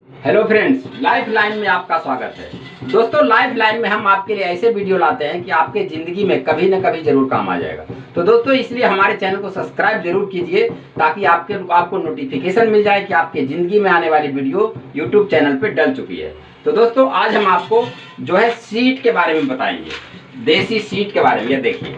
Hello friends, life line में आपका स्वागत है। दोस्तों, लाइफ लाइन में हम आपके लिए ऐसे वीडियो लाते हैं कि आपके ज़िंदगी में कभी न कभी ज़रूर काम आ जाएगा। तो दोस्तों, इसलिए हमारे चैनल को सब्सक्राइब जरूर कीजिए ताकि आपको नोटिफिकेशन मिल जाए कि आपके ज़िंदगी में आने वाली वीडियो यूट्यूब चैनल पर डल चुकी है। तो दोस्तों, आज हम आपको जो है सीट के बारे में बताएंगे, देसी सीट के बारे में। ये देखिए,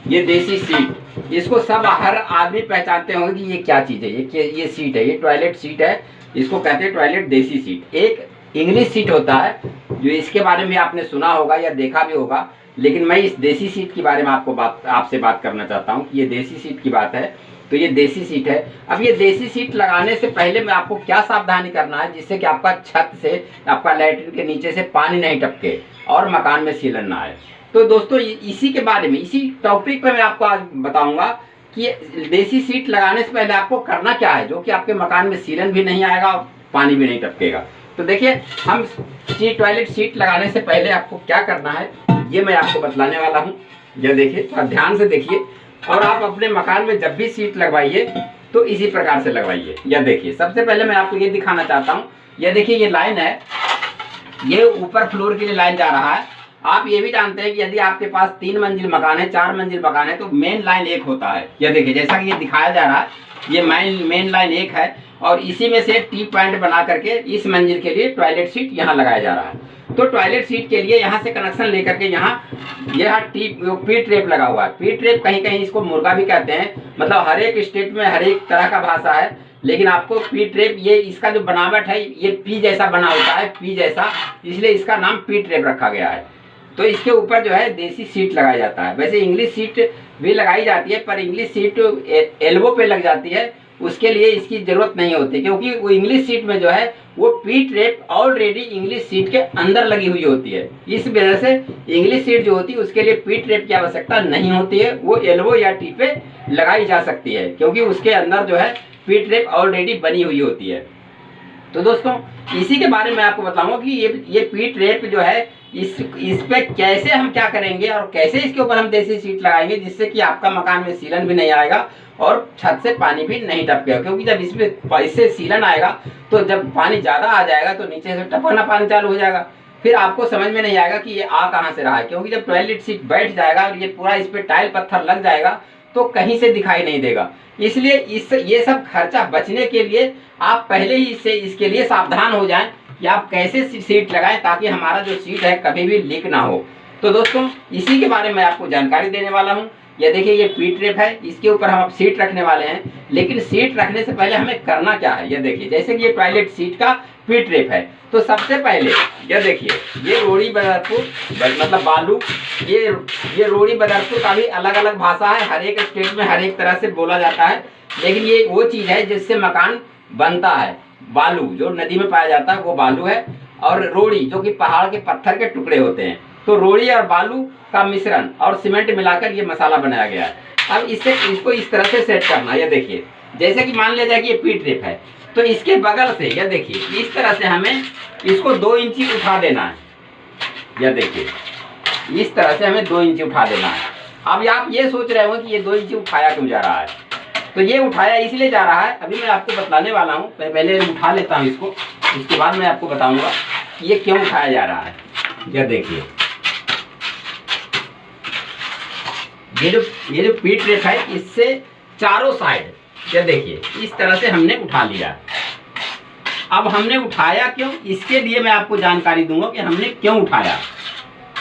ये देसी सीट, इसको सब हर आदमी पहचानते होंगे कि ये क्या चीज़ है। ये सीट है, ये टॉयलेट सीट है, इसको कहते हैं टॉयलेट देसी सीट। एक इंग्लिश सीट होता है जो इसके बारे में आपने सुना होगा या देखा भी होगा, लेकिन मैं इस देसी सीट के बारे में आपसे बात करना चाहता हूँ कि ये देसी सीट की बात है। तो ये देसी सीट है। अब ये देसी सीट लगाने से पहले में आपको क्या सावधानी करना है जिससे कि आपका छत से, आपका लैट्रिन के नीचे से पानी नहीं टपके और मकान में सीलन ना आए। तो दोस्तों, इसी के बारे में, इसी टॉपिक पे मैं आपको आज बताऊंगा कि देसी सीट लगाने से पहले आपको करना क्या है जो कि आपके मकान में सीलन भी नहीं आएगा और पानी भी नहीं टपकेगा। तो देखिए, हम टॉयलेट सीट लगाने से पहले आपको क्या करना है ये मैं आपको बतलाने वाला हूँ। ये देखिए, थोड़ा ध्यान से देखिए, और आप अपने मकान में जब भी सीट लगवाइए तो इसी प्रकार से लगवाइए। यह देखिए, सबसे पहले मैं आपको ये दिखाना चाहता हूँ। यह देखिए, ये लाइन है, ये ऊपर फ्लोर के लिए लाइन जा रहा है। आप ये भी जानते हैं कि यदि आपके पास 3 मंजिल मकान है, 4 मंजिल मकान है, तो मेन लाइन एक होता है। ये देखिए, जैसा कि ये दिखाया जा रहा है, ये मेन लाइन एक है और इसी में से टी पॉइंट बना करके इस मंजिल के लिए टॉयलेट सीट यहाँ लगाया जा रहा है। तो टॉयलेट सीट के लिए यहाँ से कनेक्शन लेकर के यहाँ यह पी ट्रेप लगा हुआ है। पी ट्रेप, कहीं कहीं इसको मुर्गा भी कहते हैं, मतलब हर एक स्टेट में हर एक तरह का भाषा है, लेकिन आपको पी ट्रेप, ये इसका जो बनावट है ये पी जैसा बना होता है, पी जैसा, इसलिए इसका नाम पी ट्रेप रखा गया है। तो इसके ऊपर जो है देसी सीट लगाया जाता है। वैसे इंग्लिश सीट भी लगाई जाती है, पर इंग्लिश सीट एल्बो पे लग जाती है, उसके लिए इसकी ज़रूरत नहीं होती, क्योंकि वो इंग्लिश सीट में जो है वो P trap already English seat के अंदर लगी हुई होती है। इस वजह से इंग्लिश सीट जो होती है उसके लिए पी ट्रेप की आवश्यकता नहीं होती है, वो एल्बो या टी पे लगाई जा सकती है, क्योंकि उसके अंदर जो है पी ट्रेप ऑलरेडी बनी हुई होती है। तो दोस्तों, इसी के बारे में आपको बताऊंगा कि ये पी ट्रेप जो है इस पे कैसे हम क्या करेंगे और कैसे इसके ऊपर हम देसी सीट लगाएंगे जिससे कि आपका मकान में सीलन भी नहीं आएगा और छत से पानी भी नहीं टपकेगा। क्योंकि जब इससे सीलन आएगा तो जब पानी ज़्यादा आ जाएगा तो नीचे से टपकना पानी चालू हो जाएगा, फिर आपको समझ में नहीं आएगा कि ये आ कहाँ से रहा है। क्योंकि जब टॉयलेट सीट बैठ जाएगा और ये पूरा इस पर टाइल पत्थर लग जाएगा तो कहीं से दिखाई नहीं देगा। इसलिए ये सब खर्चा बचने के लिए आप पहले ही इसके लिए सावधान हो जाएं कि आप कैसे सीट लगाएं ताकि हमारा जो सीट है कभी भी लीक ना हो। तो दोस्तों, इसी के बारे में आपको जानकारी देने वाला हूं। ये देखिए, ये पी ट्रेप है, इसके ऊपर हम अब सीट रखने वाले हैं। लेकिन सीट रखने से पहले हमें करना क्या है, ये देखिए, जैसे कि ये टॉयलेट सीट का पी ट्रेप है, तो सबसे पहले ये देखिए, ये रोड़ी बदरपुर मतलब बालू, ये रोड़ी बदरपुर का भी अलग अलग भाषा है, हर एक स्टेट में हर एक तरह से बोला जाता है। लेकिन ये वो चीज़ है जिससे मकान बनता है। बालू जो नदी में पाया जाता है वो बालू है, और रोड़ी जो कि पहाड़ के पत्थर के टुकड़े होते हैं। तो रोड़ी और बालू का मिश्रण और सीमेंट मिलाकर ये मसाला बनाया गया है। अब इसको इस तरह से सेट करना है। ये देखिए, जैसे कि मान लिया जाए कि ये पी ट्रेप है, तो इसके बगल से ये देखिए इस तरह से हमें इसको 2 इंची उठा देना है। यह देखिए, इस तरह से हमें 2 इंची उठा देना है। अब आप ये सोच रहे हो कि ये 2 इंची उठाया क्यों जा रहा है, तो ये उठाया इसलिए जा रहा है, अभी मैं आपको बतलाने वाला हूँ। पहले उठा लेता हूँ इसको, इसके बाद मैं आपको बताऊंगा कि ये क्यों उठाया जा रहा है। यह देखिए, ये जो पी ट्रेप है, इससे चारों साइड ये देखिए इस तरह से हमने उठा लिया। अब हमने उठाया क्यों, इसके लिए मैं आपको जानकारी दूंगा कि हमने क्यों उठाया।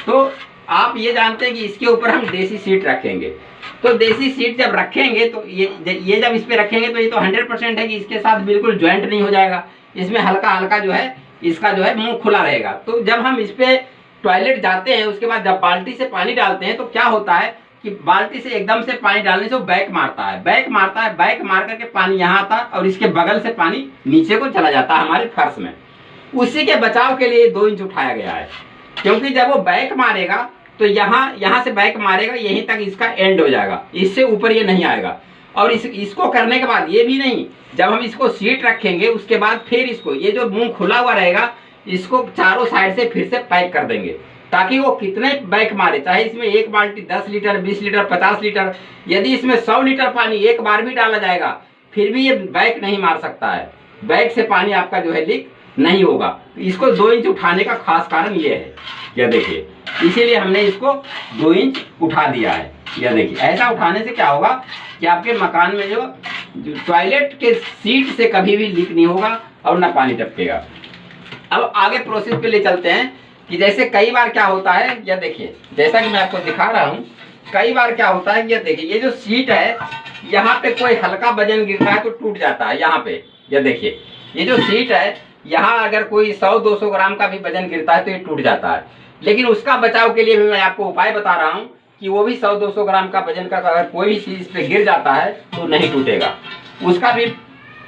तो आप ये जानते हैं कि इसके ऊपर हम देसी सीट रखेंगे। तो देसी सीट जब रखेंगे तो ये जब इस पे रखेंगे तो ये तो 100% है कि इसके साथ बिल्कुल ज्वाइंट नहीं हो जाएगा। इसमें हल्का हल्का जो है इसका जो है मुंह खुला रहेगा। तो जब हम इस पे टॉयलेट जाते हैं, उसके बाद जब बाल्टी से पानी डालते हैं तो क्या होता है कि बाल्टी से एकदम से पानी डालने से वो बैक मारता है, बैक मार करके पानी यहाँ आता है और इसके बगल से पानी नीचे को चला जाता है हमारे फर्श में। उसी के बचाव के लिए 2 इंच उठाया गया है, क्योंकि जब वो बैक मारेगा तो यहाँ से बैक मारेगा, यहीं तक इसका एंड हो जाएगा, इससे ऊपर ये नहीं आएगा। और इसको करने के बाद ये भी नहीं, जब हम इसको सीट रखेंगे उसके बाद फिर इसको, ये जो मुंह खुला हुआ रहेगा, इसको चारों साइड से फिर से पैक कर देंगे ताकि वो कितने बैक मारे, चाहे इसमें 1 बाल्टी 10 लीटर 20 लीटर 50 लीटर, यदि इसमें 100 लीटर पानी एक बार भी डाला जाएगा फिर भी ये बैक नहीं मार सकता है। बैक से पानी आपका जो है लीक नहीं होगा। तो इसको 2 इंच उठाने का खास कारण ये है, यह देखिए, इसीलिए हमने इसको 2 इंच उठा दिया है। यह देखिए, ऐसा उठाने से क्या होगा कि आपके मकान में जो टॉयलेट के सीट से कभी भी लीक नहीं होगा और ना पानी टपकेगा। अब आगे प्रोसेस पे ले चलते हैं कि जैसे कई बार क्या होता है, यह देखिए, जैसा कि मैं आपको दिखा रहा हूँ, कई बार क्या होता है, यह देखिए, ये जो सीट है यहाँ पे कोई हल्का वजन गिरता है तो टूट जाता है। यहाँ पे यह देखिए, ये जो सीट है यहाँ अगर कोई 100-200 ग्राम का भी वजन गिरता है तो ये टूट जाता है। लेकिन उसका बचाव के लिए भी मैं आपको उपाय बता रहा हूँ कि वो भी 100-200 ग्राम का वजन का अगर कोई भी चीज पे गिर जाता है तो नहीं टूटेगा। उसका भी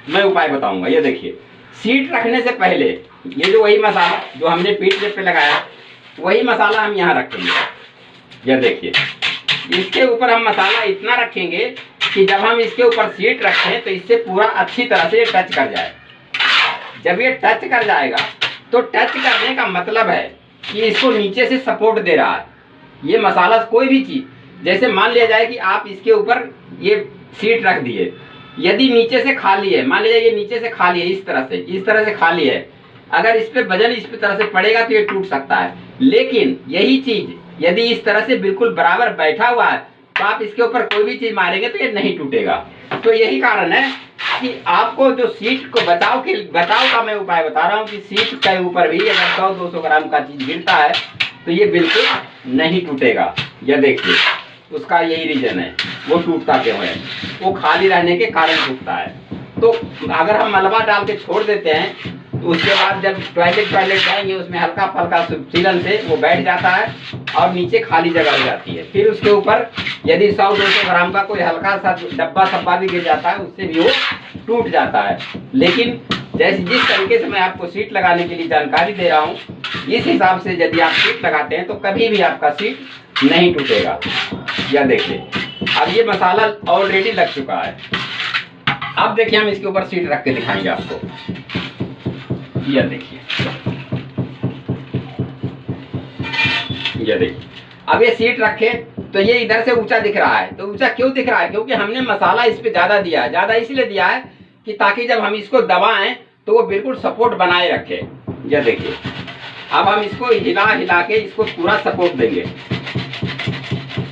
मैं उपाय बताऊंगा। ये देखिए, सीट रखने से पहले ये जो वही मसाला जो हमने पीठ पे लगाया, वही मसाला हम यहाँ रखेंगे। यह देखिए, इसके ऊपर हम मसाला इतना रखेंगे कि जब हम इसके ऊपर सीट रखें तो इससे पूरा अच्छी तरह से टच कर जाए। जब ये टच कर जाएगा तो टच करने का मतलब है कि इसको नीचे से सपोर्ट दे रहा है ये मसाला। कोई भी चीज, जैसे मान लिया जाए कि आप इसके ऊपर ये सीट रख दिए, यदि नीचे से खाली है, मान लीजिए ये नीचे से खाली है, इस तरह से खाली है, अगर इस पे वजन इस तरह से पड़ेगा तो ये टूट सकता है। लेकिन यही चीज यदि इस तरह से बिल्कुल बराबर बैठा हुआ है तो आप इसके ऊपर कोई भी चीज मारेंगे तो ये नहीं टूटेगा। तो यही कारण है कि आपको जो सीट को बचाव का मैं उपाय बता रहा हूँ कि सीट के ऊपर भी अगर 100-200 ग्राम का चीज गिरता है तो ये बिल्कुल नहीं टूटेगा। यह देखिए, उसका यही रीजन है, वो टूटता क्यों है, वो खाली रहने के कारण टूटता है। तो अगर हम मलबा डाल के छोड़ देते हैं तो उसके बाद जब टॉयलेट जाएंगे उसमें हल्का फल्का सीलन से वो बैठ जाता है और नीचे खाली जगह हो जाती है। फिर उसके ऊपर यदि 100-200 ग्राम का कोई हल्का सा डब्बा सब्बा भी गिर जाता है उससे भी वो टूट जाता है। लेकिन जिस तरीके से मैं आपको सीट लगाने के लिए जानकारी दे रहा हूँ, इस हिसाब से यदि आप सीट लगाते हैं तो कभी भी आपका सीट नहीं टूटेगा। यह देखिए, अब ये मसाला ऑलरेडी लग चुका है। अब देखिए, हम इसके ऊपर सीट रख के दिखाएंगे आपको। यह देखिए, अब ये सीट रखे तो ये इधर से ऊंचा दिख रहा है। तो ऊंचा क्यों दिख रहा है? क्योंकि हमने मसाला इस पे ज्यादा दिया है। ज्यादा इसलिए दिया है कि ताकि जब हम इसको दबाएं तो वो बिल्कुल सपोर्ट बनाए रखे। यह देखिए, अब हम इसको हिला हिला के इसको पूरा सपोर्ट देंगे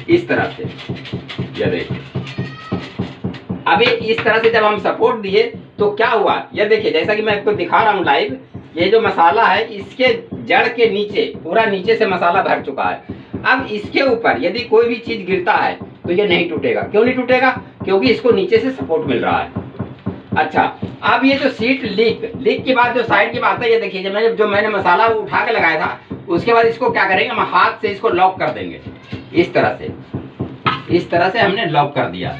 इस तरह से। यह देखिए, अभी इस तरह से जब हम सपोर्ट दिए तो क्या हुआ, यह देखिए, जैसा कि मैं आपको दिखा रहा हूँ लाइव, ये जो मसाला है इसके जड़ के नीचे पूरा नीचे से मसाला भर चुका है। अब इसके ऊपर यदि कोई भी चीज गिरता है तो ये नहीं टूटेगा। क्यों नहीं टूटेगा? क्योंकि इसको नीचे से सपोर्ट मिल रहा है। अच्छा, अब ये जो सीट लीक के बाद जो साइड की बात है, ये देखिए, जो मैंने मसाला उठा के लगाया था उसके बाद इसको क्या करेंगे, हम हाथ से इसको लॉक कर देंगे इस तरह से हमने लॉक कर दिया।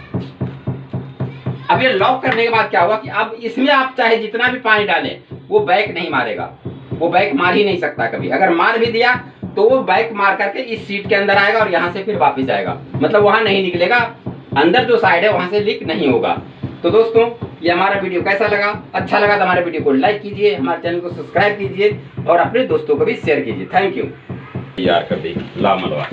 अब ये लॉक करने के बाद क्या हुआ कि अब इसमें आप चाहे जितना भी पानी डालें वो बैक नहीं मारेगा, वो बैक मार ही नहीं सकता कभी। अगर मार भी दिया तो वो बैक मार करके इस सीट के अंदर आएगा और यहाँ से फिर वापस आएगा, मतलब वहां नहीं निकलेगा, अंदर जो साइड है वहां से लीक नहीं होगा। तो दोस्तों, ये हमारा वीडियो कैसा लगा? अच्छा लगा तो हमारे वीडियो को लाइक कीजिए, हमारे चैनल को सब्सक्राइब कीजिए और अपने दोस्तों को भी शेयर कीजिए। Thank you. यार कर दी ला मलवा।